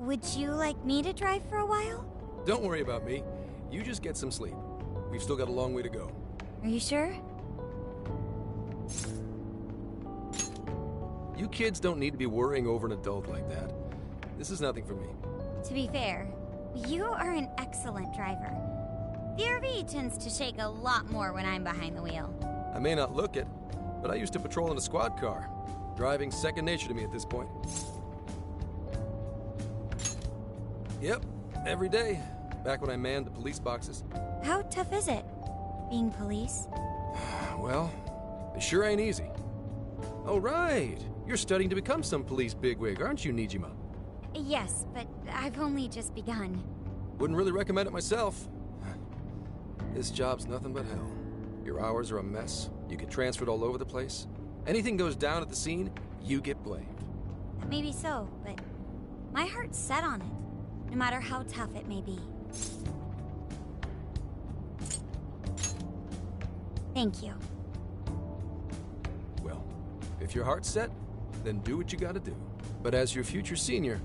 would you like me to drive for a while? Don't worry about me. You just get some sleep. We've still got a long way to go. Are you sure? You kids don't need to be worrying over an adult like that. This is nothing for me. To be fair, you are an excellent driver. The RV tends to shake a lot more when I'm behind the wheel. I may not look it, but I used to patrol in a squad car. Driving's second nature to me at this point. Yep, every day. Back when I manned the police boxes. How tough is it, being police? Well, it sure ain't easy. Oh, right. You're studying to become some police bigwig, aren't you, Nijima? Yes, but I've only just begun. Wouldn't really recommend it myself. This job's nothing but hell. Your hours are a mess. You get transferred all over the place. Anything goes down at the scene, you get blamed. Maybe so, but my heart's set on it, no matter how tough it may be. Thank you. Well, if your heart's set, then do what you gotta do. But as your future senior,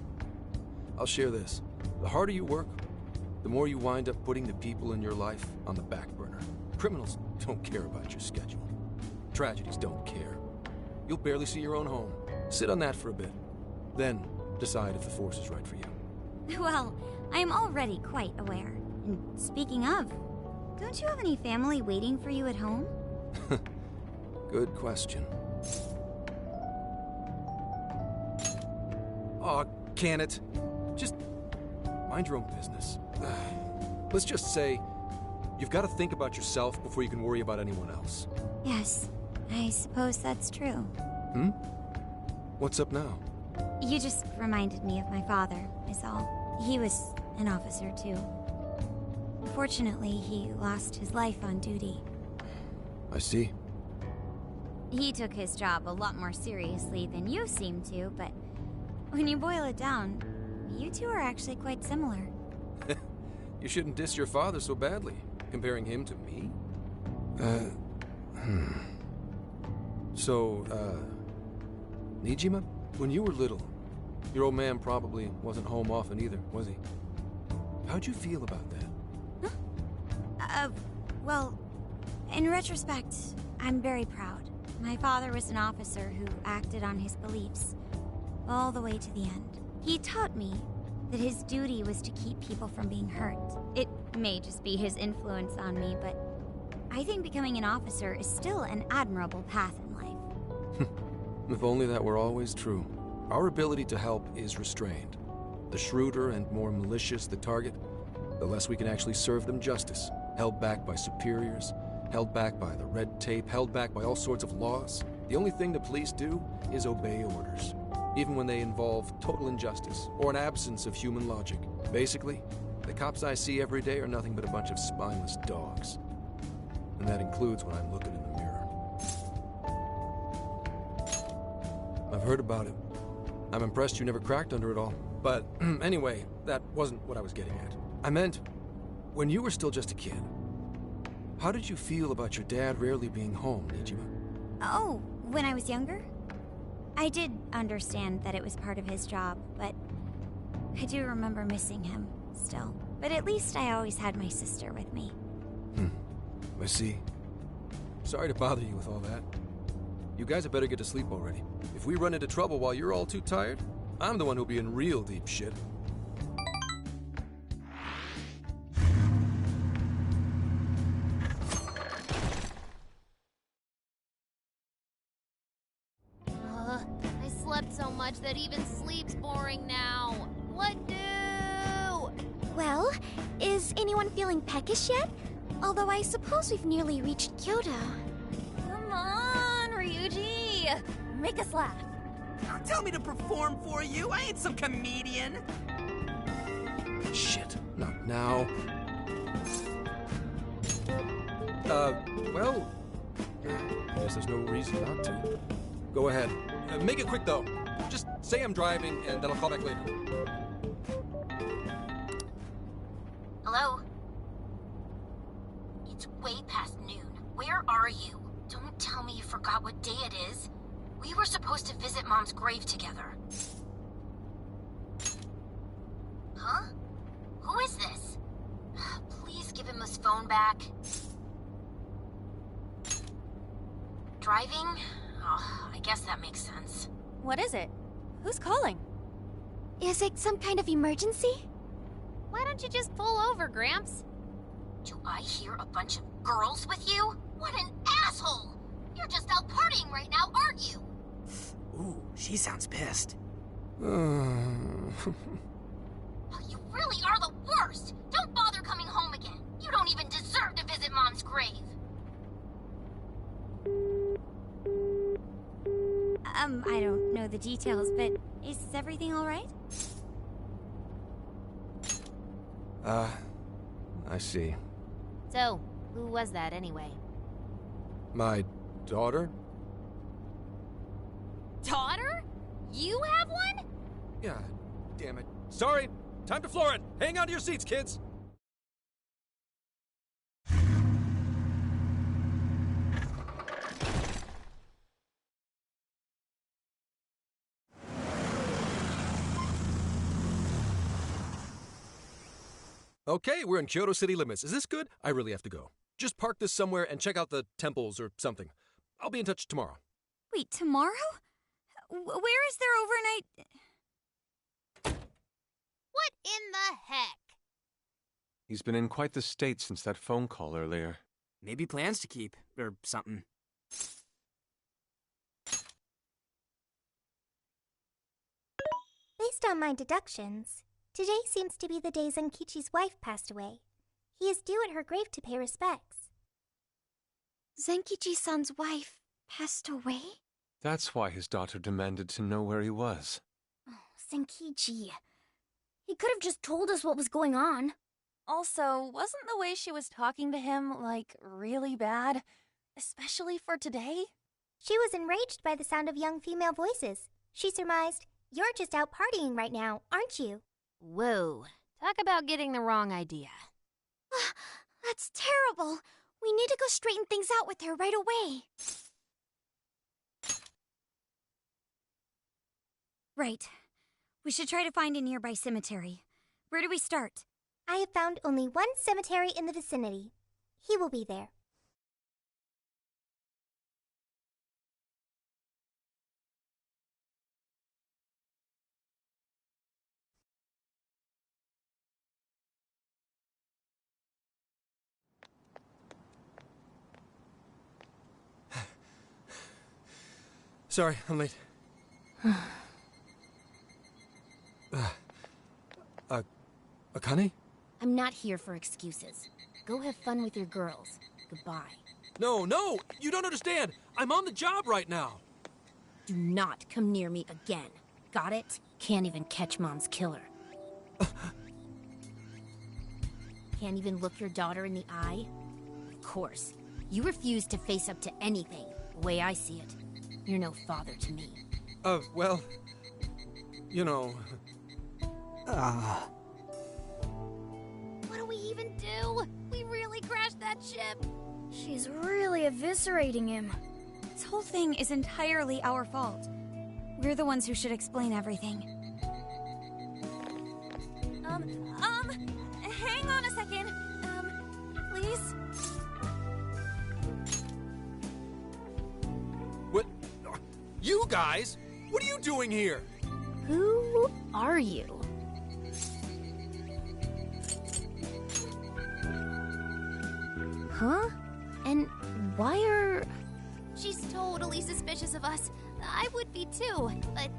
I'll share this. The harder you work, the more you wind up putting the people in your life on the back burner. Criminals don't care about your schedule. Tragedies don't care. You'll barely see your own home. Sit on that for a bit. Then decide if the force is right for you. Well, I am already quite aware. And speaking of, don't you have any family waiting for you at home? Good question. Aw, can it? Just mind your own business. Let's just say, you've got to think about yourself before you can worry about anyone else. Yes, I suppose that's true. Hmm? What's up now? You just reminded me of my father, is all. He was an officer, too. Unfortunately, he lost his life on duty. I see. He took his job a lot more seriously than you seem to, but when you boil it down, you two are actually quite similar. You shouldn't diss your father so badly, comparing him to me. So, Nijima, when you were little, your old man probably wasn't home often either, was he? How'd you feel about that? Well, in retrospect, I'm very proud. My father was an officer who acted on his beliefs, all the way to the end. He taught me that his duty was to keep people from being hurt. It may just be his influence on me, but I think becoming an officer is still an admirable path in life. If only that were always true. Our ability to help is restrained. The shrewder and more malicious the target, the less we can actually serve them justice. Held back by superiors, held back by the red tape, held back by all sorts of laws. The only thing the police do is obey orders, even when they involve total injustice or an absence of human logic. Basically, the cops I see every day are nothing but a bunch of spineless dogs. And that includes when I'm looking in the mirror. I've heard about it. I'm impressed you never cracked under it all. But anyway, that wasn't what I was getting at. I meant, when you were still just a kid, how did you feel about your dad rarely being home, Nijima? Oh, when I was younger? I did understand that it was part of his job, but I do remember missing him still. But at least I always had my sister with me. I see. Sorry to bother you with all that. You guys had better get to sleep already. If we run into trouble while you're all too tired, I'm the one who'll be in real deep shit. I slept so much that even sleep's boring now. What do? Well, is anyone feeling peckish yet? Although I suppose we've nearly reached Kyoto. Come on, Ryuji! Make us laugh. Don't tell me to perform for you. I ain't some comedian. Shit, not now. Well, I guess there's no reason not to. Go ahead. Make it quick, though. Just say I'm driving, and then I'll call back later. Hello? It's way past noon. Where are you? Don't tell me you forgot what day it is. We were supposed to visit Mom's grave together. Huh? Who is this? Please give him his phone back. Driving? Oh, I guess that makes sense. What is it? Who's calling? Is it some kind of emergency? Why don't you just pull over, Gramps? Do I hear a bunch of girls with you? What an asshole! You're just out partying right now, aren't you? Ooh, she sounds pissed. You really are the worst! Don't bother coming home again. You don't even deserve to visit Mom's grave. I don't know the details, but is everything all right? I see. So, who was that anyway? My daughter? Daughter? You have one? Yeah, damn it. Sorry, time to floor it. Hang on to your seats, kids. Okay, we're in Kyoto city limits. Is this good? I really have to go. Just park this somewhere and check out the temples or something. I'll be in touch tomorrow. Wait, tomorrow? Where is there overnight? What in the heck? He's been in quite the state since that phone call earlier. Maybe plans to keep, or something. Based on my deductions, today seems to be the day Zenkichi's wife passed away. He is due at her grave to pay respects. Zenkichi-san's wife passed away? That's why his daughter demanded to know where he was. Oh, Zenkichi. He could have just told us what was going on. Also, wasn't the way she was talking to him, like, really bad? Especially for today? She was enraged by the sound of young female voices. She surmised, "You're just out partying right now, aren't you?" Whoa. Talk about getting the wrong idea. That's terrible. We need to go straighten things out with her right away. Right. We should try to find a nearby cemetery. Where do we start? I have found only one cemetery in the vicinity. He will be there. Sorry, I'm late. Akane? I'm not here for excuses. Go have fun with your girls. Goodbye. No, you don't understand. I'm on the job right now. Do not come near me again. Got it? Can't even catch Mom's killer. Can't even look your daughter in the eye? Of course. You refuse to face up to anything, the way I see it. You're no father to me. Well, you know... What do we even do? We really crashed that ship. She's really eviscerating him. This whole thing is entirely our fault. We're the ones who should explain everything. Hang on a second. Please? What? You guys? What are you doing here? Who are you? Huh? And why are... She's totally suspicious of us. I would be too, but...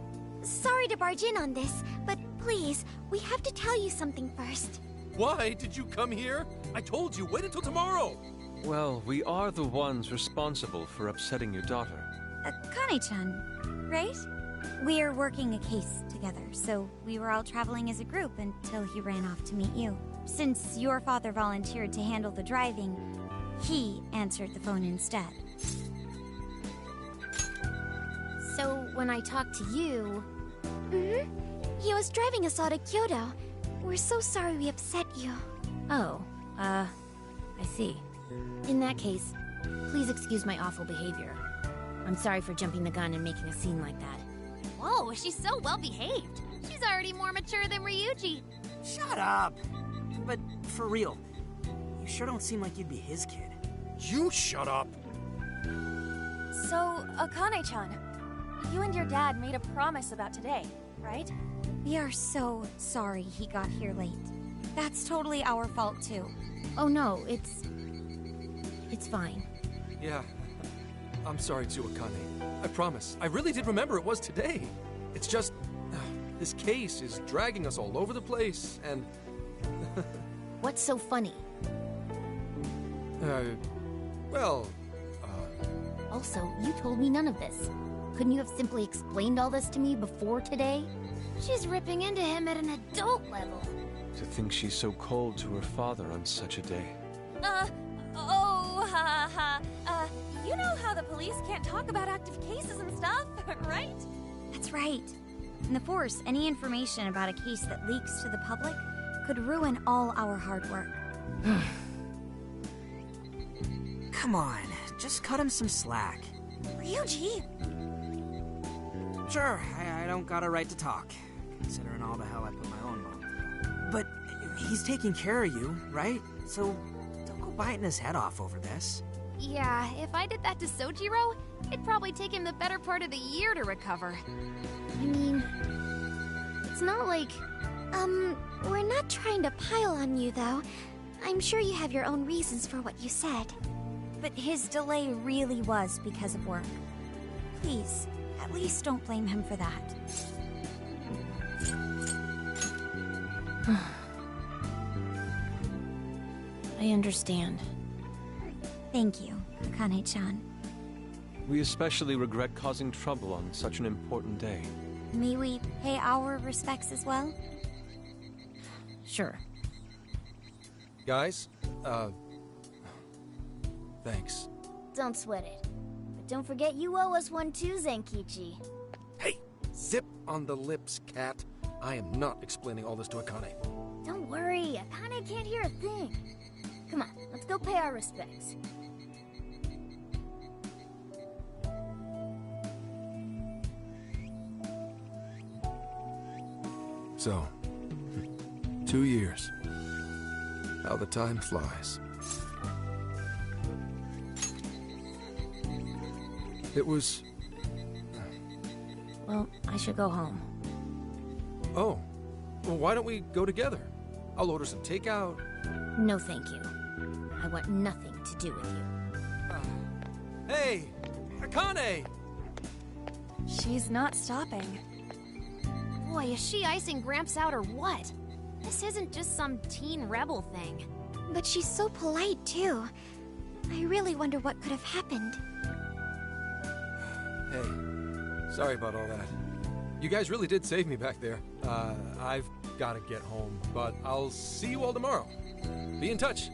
Sorry to barge in on this, but please, we have to tell you something first. Why did you come here? I told you, wait until tomorrow. Well, we are the ones responsible for upsetting your daughter. Kane-chan, right? We're working a case together, so we were all traveling as a group until he ran off to meet you. Since your father volunteered to handle the driving, he answered the phone instead. So, when I talked to you... He was driving us all to Kyoto. We're so sorry we upset you. Oh, I see. In that case, please excuse my awful behavior. I'm sorry for jumping the gun and making a scene like that. Whoa, she's so well behaved. She's already more mature than Ryuji. Shut up! But for real, you sure don't seem like you'd be his kid. You shut up! So, Akane-chan, you and your dad made a promise about today, right? We are so sorry he got here late. That's totally our fault, too. Oh no, it's fine. Yeah, I'm sorry too, Akane. I promise. I really did remember it was today. It's just, this case is dragging us all over the place, and... What's so funny? Well, Also, you told me none of this. Couldn't you have simply explained all this to me before today? She's ripping into him at an adult level. To think she's so cold to her father on such a day. You know how the police can't talk about active cases and stuff, right? That's right. In the Force, any information about a case that leaks to the public could ruin all our hard work. Come on, just cut him some slack. Ryuji! Sure, I don't got a right to talk, considering all the hell I put my own mom through. But he's taking care of you, right? So don't go biting his head off over this. Yeah, if I did that to Sojiro, it'd probably take him the better part of the year to recover. I mean, it's not like... We're not trying to pile on you, though. I'm sure you have your own reasons for what you said. But his delay really was because of work. Please, at least don't blame him for that. I understand. Thank you, Akane-chan. We especially regret causing trouble on such an important day. May we pay our respects as well? Sure. guys, thanks. Don't sweat it. But don't forget you owe us one too, Zenkichi. Hey, zip on the lips, cat. I am not explaining all this to Akane. Don't worry, Akane can't hear a thing. Come on, let's go pay our respects. So, 2 years. How the time flies. It was... Well, I should go home. Oh, well, why don't we go together? I'll order some takeout. No, thank you. I want nothing to do with you. Hey, Akane! She's not stopping. Boy, is she icing Gramps out or what? This isn't just some teen rebel thing. But she's so polite, too. I really wonder what could have happened. Hey, sorry about all that. You guys really did save me back there. I've gotta get home, but I'll see you all tomorrow. Be in touch.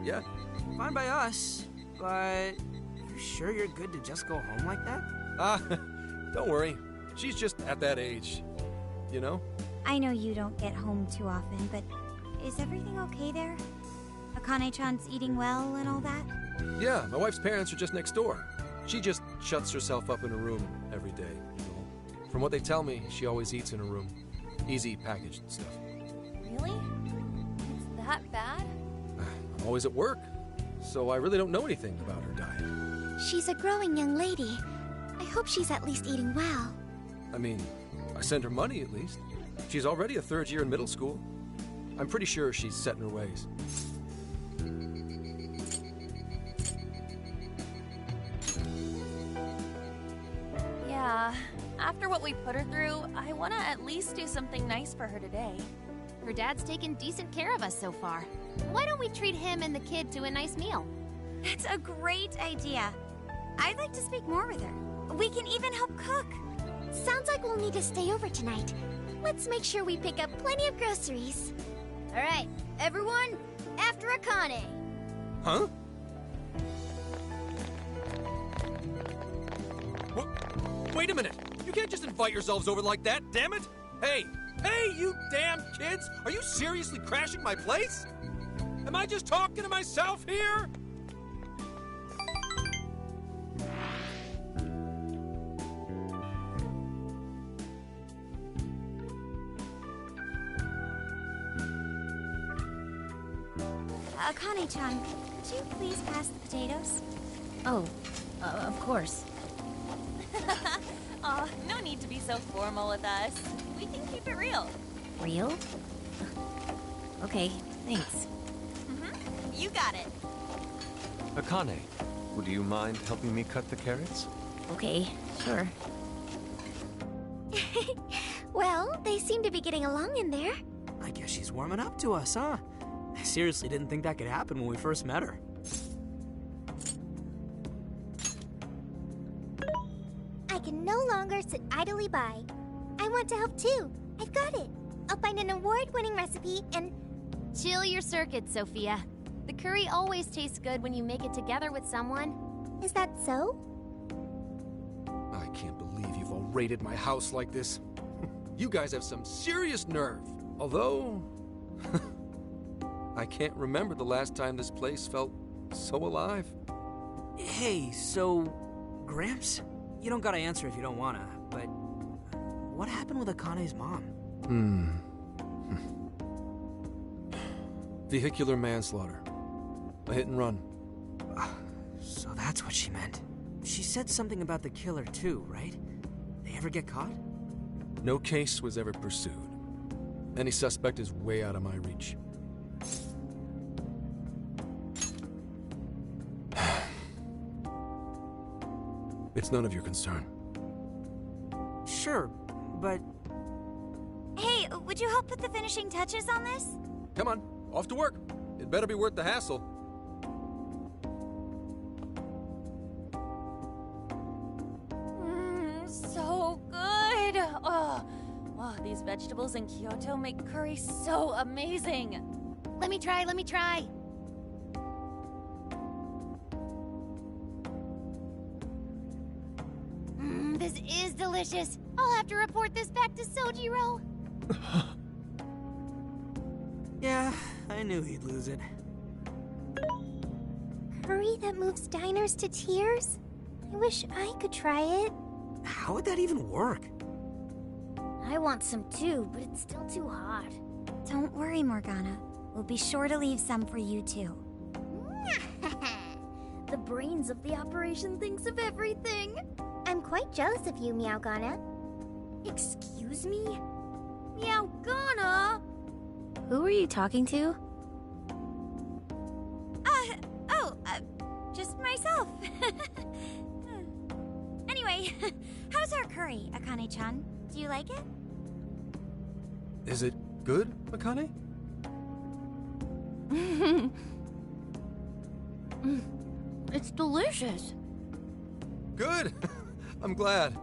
Yeah? Fine by us, but you sure you're good to just go home like that? Don't worry. She's just at that age. You know? I know you don't get home too often, but is everything okay there? Akane-chan's eating well and all that? Yeah, my wife's parents are just next door. She just shuts herself up in a room every day. From what they tell me, she always eats in her room. Easy packaged stuff. Really? It's that bad? I'm always at work, so I really don't know anything about her diet. She's a growing young lady. I hope she's at least eating well. I mean, I send her money at least. She's already a third year in middle school. I'm pretty sure she's set in her ways. Yeah. After what we put her through, I want to at least do something nice for her today. Her dad's taken decent care of us so far. Why don't we treat him and the kid to a nice meal? That's a great idea. I'd like to speak more with her. We can even help cook. Sounds like we'll need to stay over tonight. Let's make sure we pick up plenty of groceries. All right, everyone, after Akane. Huh? Wait a minute! You can't just invite yourselves over like that, damn it! Hey! Hey, you damn kids! Are you seriously crashing my place? Am I just talking to myself here? Akane-chan, could you please pass the potatoes? Oh, of course. Aw, no need to be so formal with us. We can keep it real. Real? Okay, thanks. You got it. Akane, would you mind helping me cut the carrots? Okay, sure. Well, they seem to be getting along in there. I guess she's warming up to us, huh? I seriously didn't think that could happen when we first met her. I can no longer sit idly by. I want to help too. I've got it. I'll find an award-winning recipe and... Chill your circuit, Sophia. The curry always tastes good when you make it together with someone. Is that so? I can't believe you've all raided my house like this. You guys have some serious nerve. Although... I can't remember the last time this place felt so alive. Hey, so... Gramps? You don't gotta answer if you don't wanna, but... What happened with Akane's mom? Vehicular manslaughter. A hit and run. So that's what she meant. She said something about the killer too, right? They ever get caught? No case was ever pursued. Any suspect is way out of my reach. It's none of your concern. Sure, but... Hey, would you help put the finishing touches on this? Come on, off to work. It better be worth the hassle. So good. Oh, wow, these vegetables in Kyoto make curry so amazing. Let me try. This is delicious. I'll have to report this back to Sojiro. Yeah, I knew he'd lose it. Curry that moves diners to tears? I wish I could try it. How would that even work? I want some too, but it's still too hot. Don't worry, Morgana. We'll be sure to leave some for you too. The brains of the operation thinks of everything. I'm quite jealous of you, Meowgana. Excuse me? Meowgana? Who are you talking to? Just myself. Anyway, how's our curry, Akane-chan? Do you like it? Is it good, Akane? It's delicious. Good! I'm glad.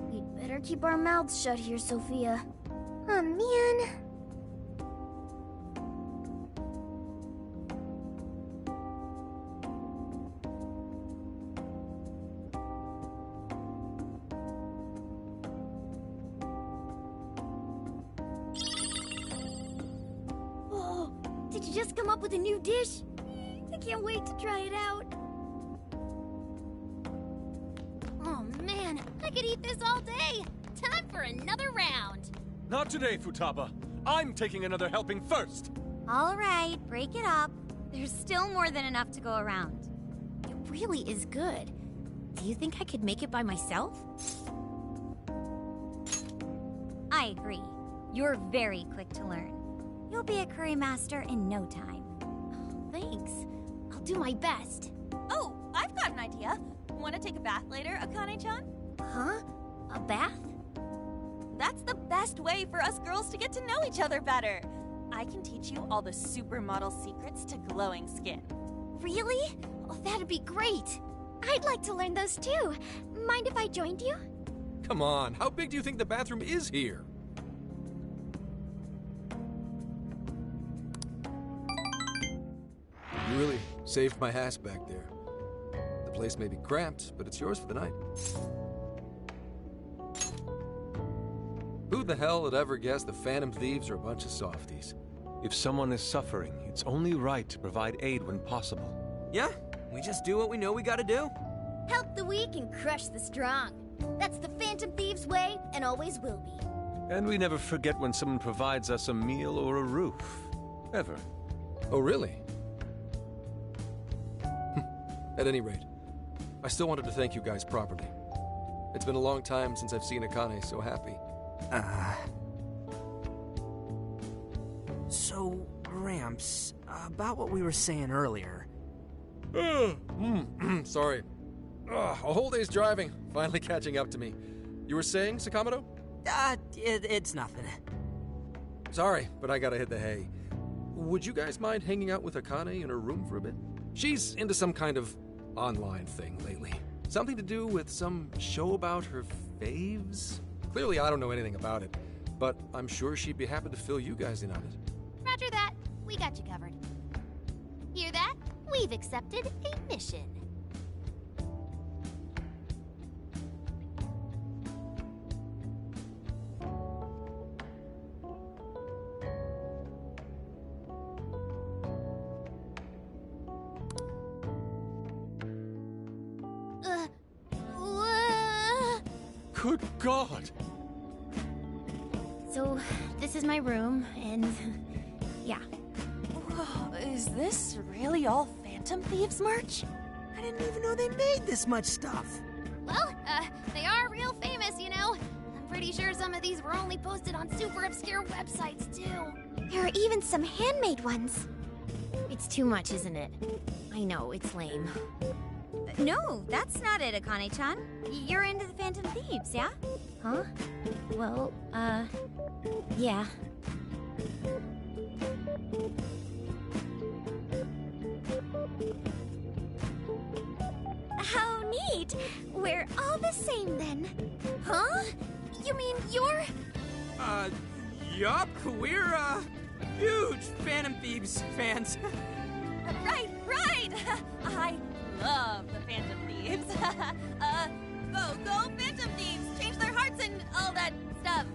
We'd better keep our mouths shut here, Sophia. Oh, man. Oh, did you just come up with a new dish? I can't wait to try it out. Oh man, I could eat this all day. Time for another round. Not today, Futaba. I'm taking another helping first. All right, break it up. There's still more than enough to go around. It really is good. Do you think I could make it by myself? I agree. You're very quick to learn. You'll be a curry master in no time. Thanks. I'll do my best. Oh, I've got an idea. Want to take a bath later, Akane-chan? Huh? A bath? That's the best way for us girls to get to know each other better. I can teach you all the supermodel secrets to glowing skin. Really? Oh, that'd be great. I'd like to learn those too. Mind if I joined you? Come on, how big do you think the bathroom is here? You really saved my ass back there. The place may be cramped, but it's yours for the night. Who the hell would ever guess the Phantom Thieves are a bunch of softies? If someone is suffering, it's only right to provide aid when possible. Yeah, we just do what we know we gotta do. Help the weak and crush the strong. That's the Phantom Thieves' way, and always will be. And we never forget when someone provides us a meal or a roof. ever. Oh, really? At any rate, I still wanted to thank you guys properly. It's been a long time since I've seen Akane so happy. So, Gramps, about what we were saying earlier. Sorry. A whole day's driving, finally catching up to me. You were saying, Sakamoto? It's nothing. Sorry, but I gotta hit the hay. Would you guys mind hanging out with Akane in her room for a bit? She's into some kind of online thing lately. Something to do with some show about her faves? Clearly I don't know anything about it, but I'm sure she'd be happy to fill you guys in on it. Roger that. We got you covered. Hear that? We've accepted a mission. Good God! So, this is my room, and yeah. Whoa, is this really all Phantom Thieves merch? I didn't even know they made this much stuff. Well, they are real famous, you know. I'm pretty sure some of these were only posted on super obscure websites, too. There are even some handmade ones. It's too much, isn't it? I know, it's lame. No, that's not it, Akane-chan. You're into the Phantom Thieves, yeah? Huh? Well, yeah. How neat! We're all the same then. Huh? You mean you're... Yup, we're, huge Phantom Thieves fans. Right! I love the Phantom Thieves. Go Phantom Thieves! Change their hearts and all that stuff.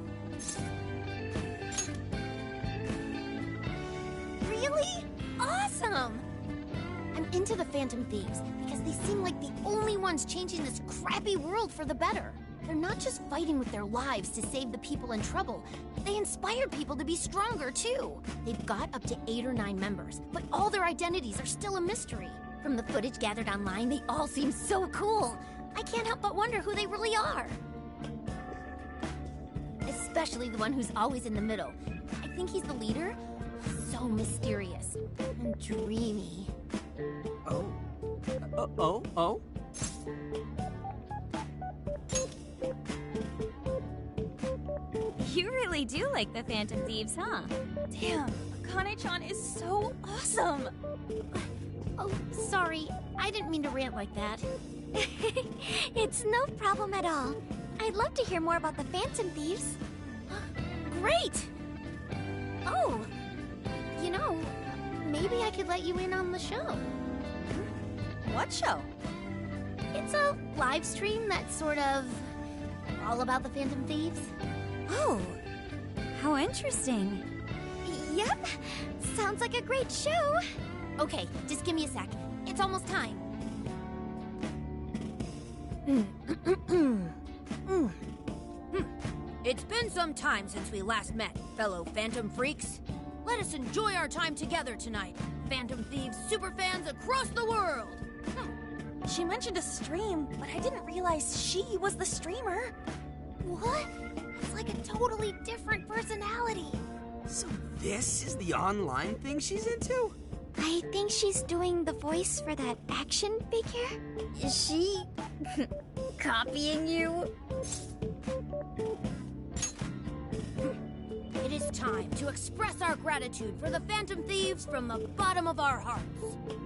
Really? Awesome! I'm into the Phantom Thieves because they seem like the only ones changing this crappy world for the better. They're not just fighting with their lives to save the people in trouble. They inspire people to be stronger, too. They've got up to 8 or 9 members, but all their identities are still a mystery. From the footage gathered online, they all seem so cool. I can't help but wonder who they really are. Especially the one who's always in the middle. I think he's the leader. So mysterious and dreamy. Oh? You really do like the Phantom Thieves, huh? Damn, Akane-chan is so awesome. Oh, sorry. I didn't mean to rant like that. It's no problem at all. I'd love to hear more about the Phantom Thieves. Great! Oh, you know, maybe I could let you in on the show. What show? It's a live stream that's sort of all about the Phantom Thieves. Oh, how interesting. Yep, sounds like a great show. Okay, just give me a sec. It's almost time. It's been some time since we last met, fellow Phantom Freaks. Let us enjoy our time together tonight, Phantom Thieves superfans across the world. She mentioned a stream, but I didn't realize she was the streamer. What? It's like a totally different personality. So this is the online thing she's into? I think she's doing the voice for that action figure. Is she copying you? It is time to express our gratitude for the Phantom Thieves from the bottom of our hearts.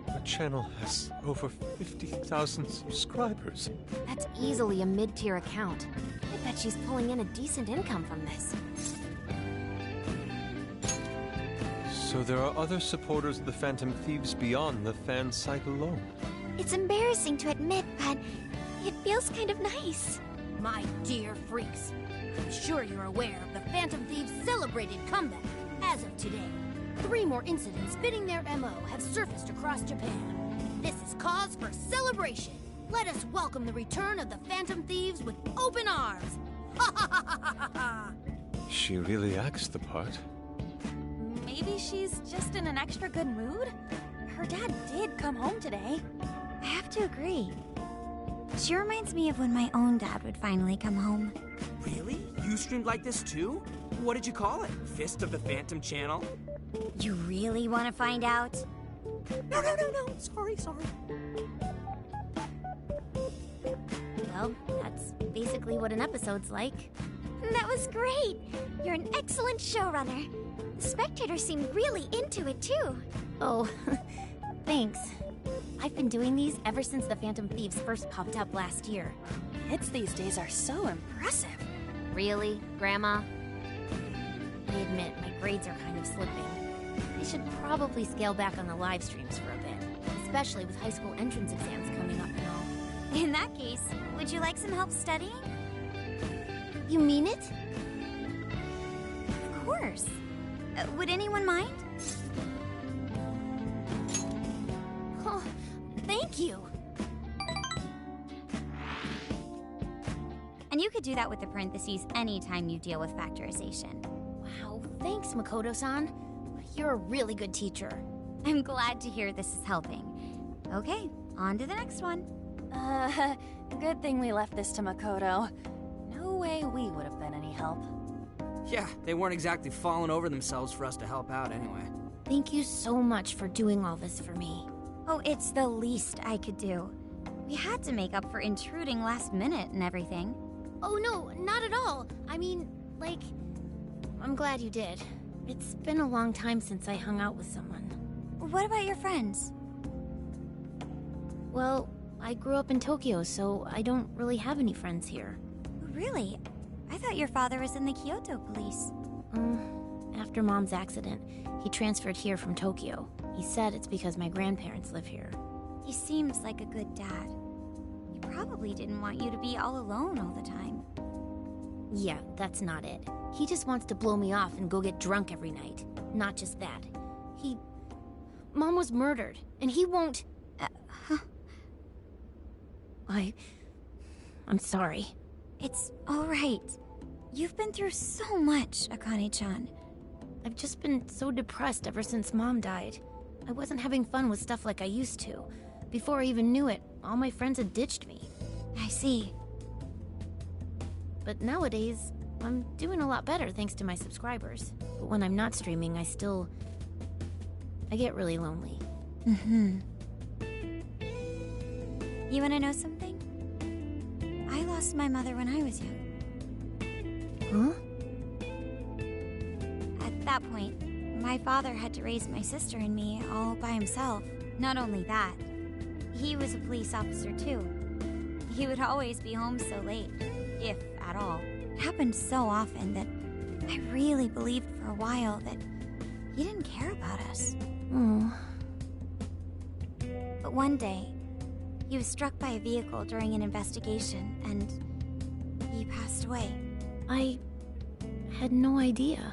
The channel has over 50,000 subscribers. That's easily a mid-tier account. I bet she's pulling in a decent income from this. So there are other supporters of the Phantom Thieves beyond the fan site alone. It's embarrassing to admit, but it feels kind of nice. My dear freaks, I'm sure you're aware of the Phantom Thieves' celebrated comeback. As of today, 3 more incidents fitting their MO have surfaced across Japan. This is cause for celebration. Let us welcome the return of the Phantom Thieves with open arms. Ha ha ha ha ha ha! She really acts the part. Maybe maybe she's just in an extra good mood? Her dad did come home today. I have to agree. She reminds me of when my own dad would finally come home. Really? You streamed like this too? What did you call it? Fist of the Phantom Channel? You really want to find out? No. Sorry. Well, that's basically what an episode's like. That was great! You're an excellent showrunner. The spectators seem really into it, too. Oh, thanks. I've been doing these ever since the Phantom Thieves first popped up last year. Kids these days are so impressive. Really, Grandma? I admit, my grades are kind of slipping. I should probably scale back on the live streams for a bit, especially with high school entrance exams coming up and all. In that case, would you like some help studying? You mean it? Of course. Would anyone mind? Oh, thank you. And you could do that with the parentheses anytime you deal with factorization. Wow, thanks, Makoto-san. You're a really good teacher. I'm glad to hear this is helping. Okay, on to the next one. Good thing we left this to Makoto. No way we would have been any help. Yeah, they weren't exactly falling over themselves for us to help out anyway. Thank you so much for doing all this for me. Oh, it's the least I could do. We had to make up for intruding last minute and everything. Oh no, not at all. I mean, like, I'm glad you did. It's been a long time since I hung out with someone. What about your friends? Well, I grew up in Tokyo, so I don't really have any friends here. Really? I thought your father was in the Kyoto police. After Mom's accident, he transferred here from Tokyo. He said it's because my grandparents live here. He seems like a good dad. He probably didn't want you to be all alone all the time. Yeah, that's not it. He just wants to blow me off and go get drunk every night. Not just that. Mom was murdered, and he won't... I'm sorry. It's all right. You've been through so much, Akane-chan. I've just been so depressed ever since Mom died. I wasn't having fun with stuff like I used to. Before I even knew it, all my friends had ditched me. I see. But nowadays, I'm doing a lot better thanks to my subscribers. But when I'm not streaming, I get really lonely. You wanna know something? I lost my mother when I was young. Huh? At that point, my father had to raise my sister and me all by himself. Not only that, he was a police officer too. He would always be home so late, if at all. It happened so often that I really believed for a while that he didn't care about us. But one day, he was struck by a vehicle during an investigation, and he passed away. I had no idea.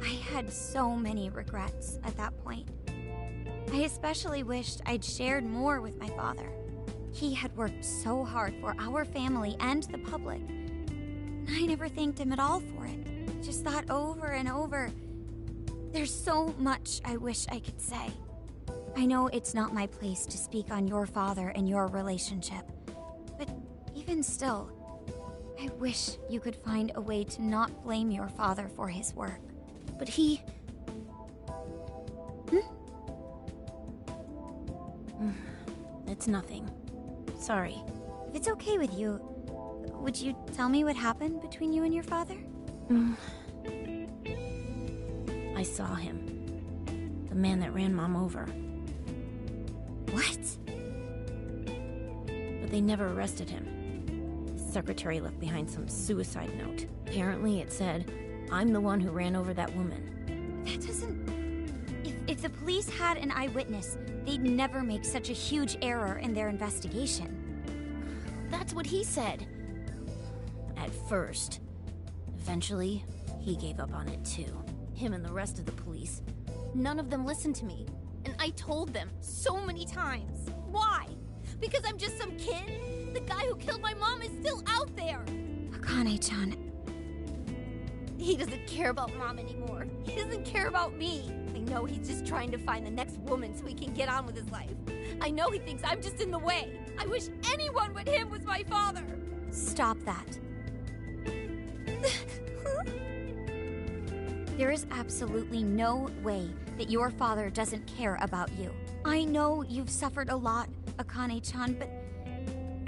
I had so many regrets at that point. I especially wished I'd shared more with my father. He had worked so hard for our family and the public, and I never thanked him at all for it. I just thought over and over, there's so much I wish I could say. I know it's not my place to speak on your father and your relationship, but even still, I wish you could find a way to not blame your father for his work. But he... It's nothing. Sorry. If it's okay with you, would you tell me what happened between you and your father? I saw him. The man that ran Mom over. What? But they never arrested him. His secretary left behind some suicide note. Apparently it said, "I'm the one who ran over that woman." That doesn't... If the police had an eyewitness, they'd never make such a huge error in their investigation. That's what he said. At first. Eventually, he gave up on it too. Him and the rest of the police. None of them listened to me. And I told them so many times. Why? Because I'm just some kid? The guy who killed my mom is still out there! Akane-chan... He doesn't care about Mom anymore. He doesn't care about me. I know he's just trying to find the next woman so he can get on with his life. I know he thinks I'm just in the way. I wish anyone but him was my father. Stop that. There is absolutely no way that your father doesn't care about you. I know you've suffered a lot, Akane-chan, but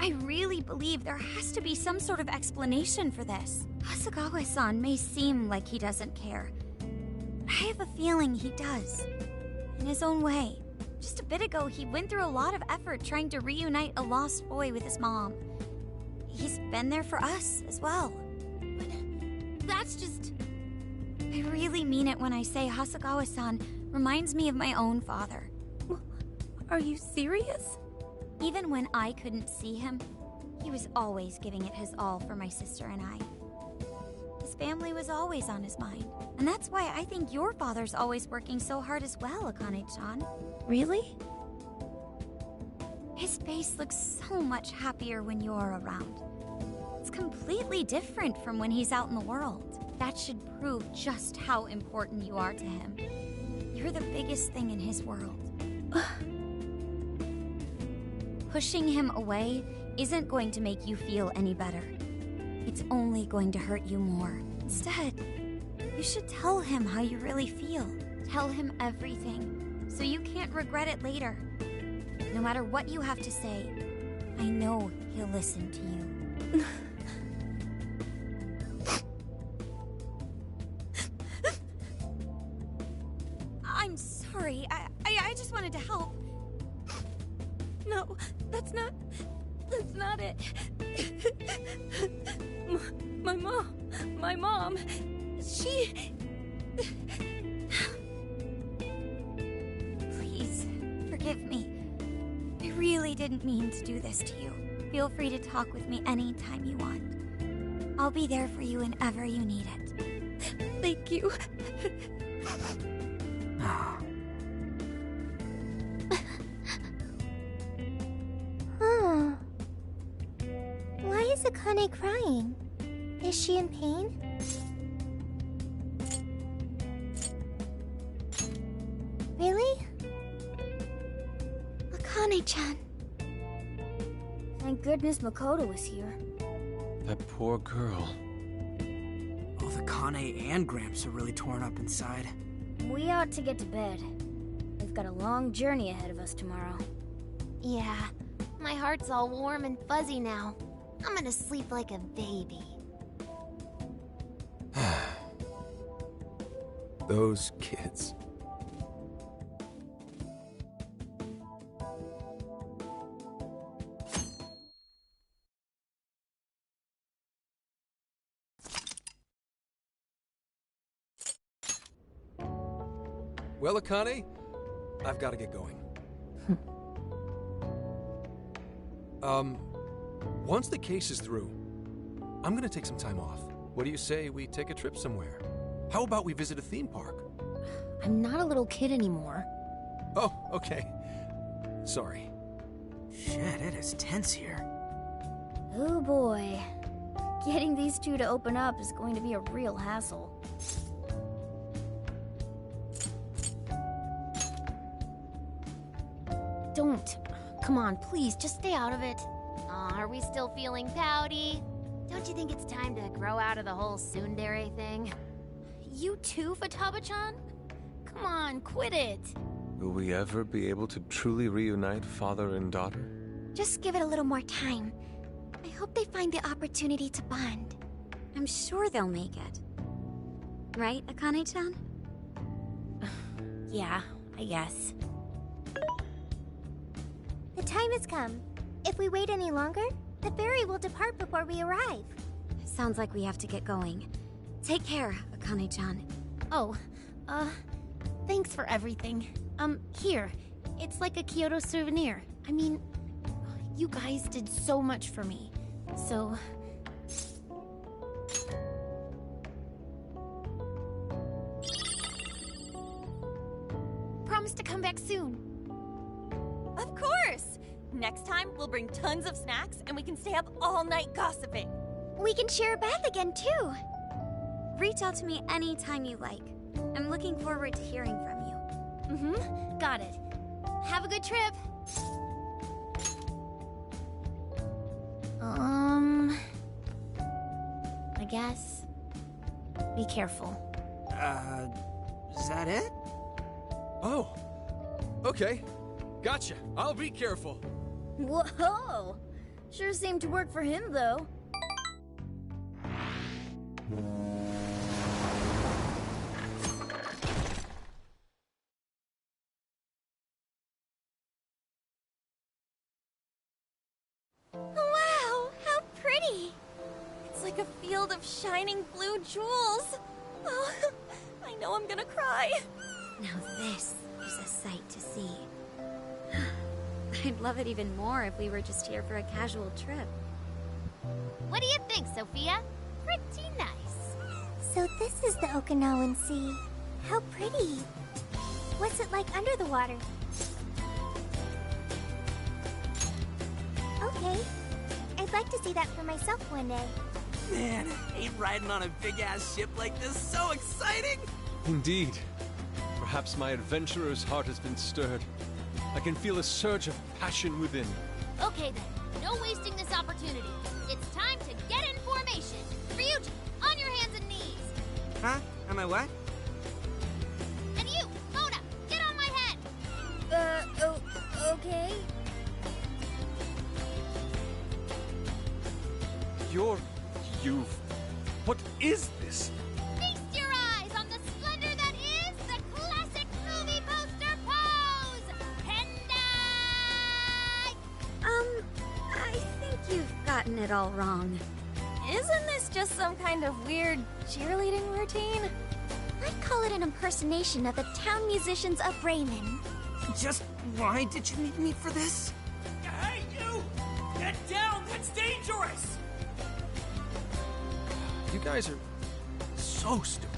I really believe there has to be some sort of explanation for this. Hasegawa-san may seem like he doesn't care. I have a feeling he does. In his own way. Just a bit ago, he went through a lot of effort trying to reunite a lost boy with his mom. He's been there for us as well. But that's just... I really mean it when I say Hasegawa-san reminds me of my own father. Are you serious? Even when I couldn't see him, he was always giving it his all for my sister and I. His family was always on his mind. And that's why I think your father's always working so hard as well, Akane-chan. Really? His face looks so much happier when you're around. It's completely different from when he's out in the world. That should prove just how important you are to him. You're the biggest thing in his world. Pushing him away isn't going to make you feel any better. It's only going to hurt you more. Instead, you should tell him how you really feel. Tell him everything, so you can't regret it later. No matter what you have to say, I know he'll listen to you. I'm sorry. I just wanted to help. No, that's not it. My mom, she... Please, forgive me. I really didn't mean to do this to you. Feel free to talk with me anytime you want. I'll be there for you whenever you need it. Thank you. Huh. Why is Akane crying? Is she in pain? Really? Akane-chan. Thank goodness Makoto was here. That poor girl. Both Akane and Gramps are really torn up inside. We ought to get to bed. We've got a long journey ahead of us tomorrow. Yeah, my heart's all warm and fuzzy now. I'm gonna sleep like a baby. Those kids. Well, Akane, I've got to get going. Once the case is through, I'm gonna take some time off. What do you say we take a trip somewhere? How about we visit a theme park? I'm not a little kid anymore. Oh, okay. Sorry. Shit, it is tense here. Oh boy. Getting these two to open up is going to be a real hassle. Don't. Come on, please, just stay out of it. Aw, are we still feeling pouty? Don't you think it's time to grow out of the whole tsundere thing? You too, Futaba-chan? Come on, quit it. Will we ever be able to truly reunite father and daughter? Just give it a little more time. I hope they find the opportunity to bond. I'm sure they'll make it. Right, Akane-chan? Yeah, I guess. The time has come. If we wait any longer, the ferry will depart before we arrive. Sounds like we have to get going. Take care, Akane-chan. Oh, thanks for everything. Here. It's like a Kyoto souvenir. I mean, you guys did so much for me. So... Promise to come back soon. Of course! Next time, we'll bring tons of snacks and we can stay up all night gossiping. We can share a bath again, too. Reach out to me anytime you like. I'm looking forward to hearing from you. got it. Have a good trip. I guess. Be careful. Is that it? Oh, okay. Gotcha. I'll be careful. Whoa! Sure seemed to work for him, though. Wow, how pretty! It's like a field of shining blue jewels. Oh, I know I'm gonna cry. Now this is a sight to see. I'd love it even more if we were just here for a casual trip. What do you think, Sophia? Pretty nice. So this is the Okinawan Sea. How pretty. What's it like under the water? Okay. I'd like to see that for myself one day. Man, ain't riding on a big-ass ship like this so exciting? Indeed. Perhaps my adventurer's heart has been stirred. I can feel a surge of passion within. Okay then, no wasting this opportunity. It's time to get in formation. Ryuji, on your hands and knees. Huh? Am I what? And you, Mona, get on my head. Okay. What is this? Feast your eyes on the splendor that is the classic movie poster pose! Hendai! I think you've gotten it all wrong. Isn't this just some kind of weird cheerleading routine? I'd call it an impersonation of the town musicians of Raymond. Just why did you need me for this? Hey, you! Get down! That's dangerous! You guys are so stupid.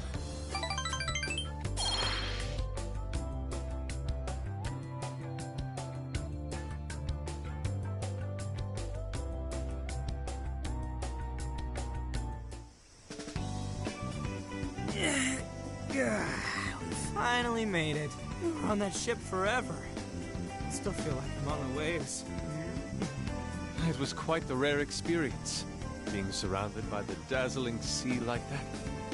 We finally made it. We're on that ship forever. I still feel like I'm on the waves. It was quite the rare experience, being surrounded by the dazzling sea like that.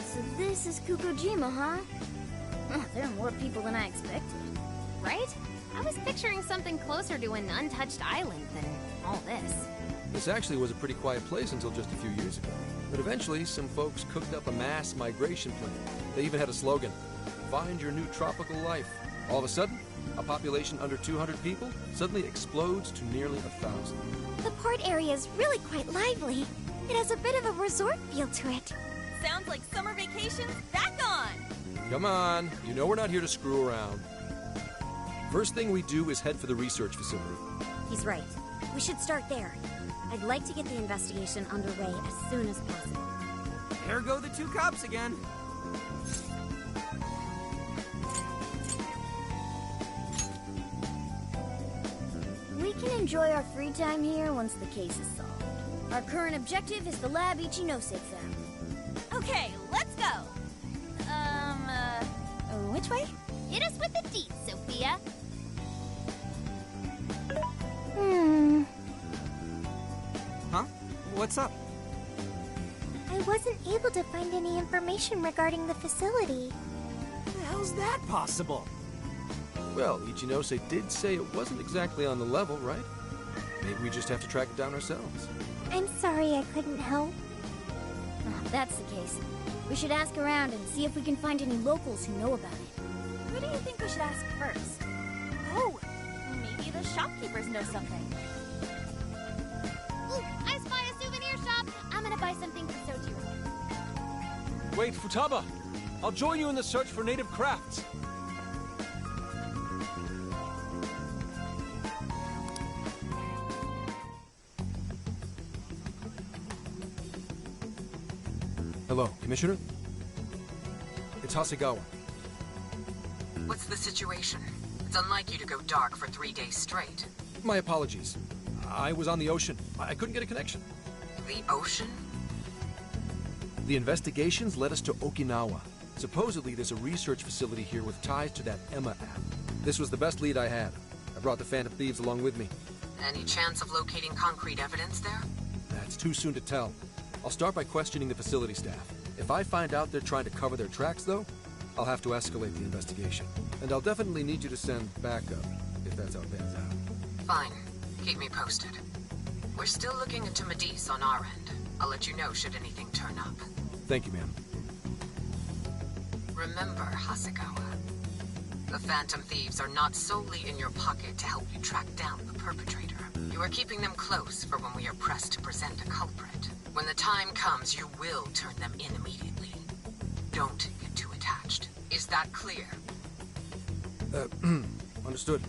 So this is Kukujima, huh? There are more people than I expected. Right? I was picturing something closer to an untouched island than all this. This actually was a pretty quiet place until just a few years ago. But eventually, some folks cooked up a mass migration plan. They even had a slogan, "Find your new tropical life." All of a sudden, a population under 200 people suddenly explodes to nearly 1,000. The port area is really quite lively. It has a bit of a resort feel to it. Sounds like summer vacation's back on! Come on, you know we're not here to screw around. First thing we do is head for the research facility. He's right. We should start there. I'd like to get the investigation underway as soon as possible. There go the two cops again. We can enjoy our free time here once the case is solved. Our current objective is the lab Ichinose found. Okay, let's go! Which way? Hit us with the deets, Sophia. Huh? What's up? I wasn't able to find any information regarding the facility. How's that possible? Well, Ichinose did say it wasn't exactly on the level, right? Maybe we just have to track it down ourselves. I'm sorry I couldn't help. If that's the case, we should ask around and see if we can find any locals who know about it. Who do you think we should ask first? Oh, maybe the shopkeepers know something. Ooh, I spy a souvenir shop. I'm gonna buy something for Sojiru. Wait, Futaba! I'll join you in the search for native crafts. Hello, Commissioner? It's Hasegawa. What's the situation? It's unlike you to go dark for 3 days straight. My apologies. I was on the ocean. I couldn't get a connection. The ocean? The investigations led us to Okinawa. Supposedly, there's a research facility here with ties to that Emma app. This was the best lead I had. I brought the Phantom Thieves along with me. Any chance of locating concrete evidence there? That's too soon to tell. I'll start by questioning the facility staff. If I find out they're trying to cover their tracks, though, I'll have to escalate the investigation. And I'll definitely need you to send backup, if that's how it pans out. Fine. Keep me posted. We're still looking into Medivh on our end. I'll let you know should anything turn up. Thank you, ma'am. Remember, Hasegawa, the Phantom Thieves are not solely in your pocket to help you track down the perpetrator. You are keeping them close for when we are pressed to present a culprit. When the time comes, you will turn them in immediately. Don't get too attached. Is that clear? Understood.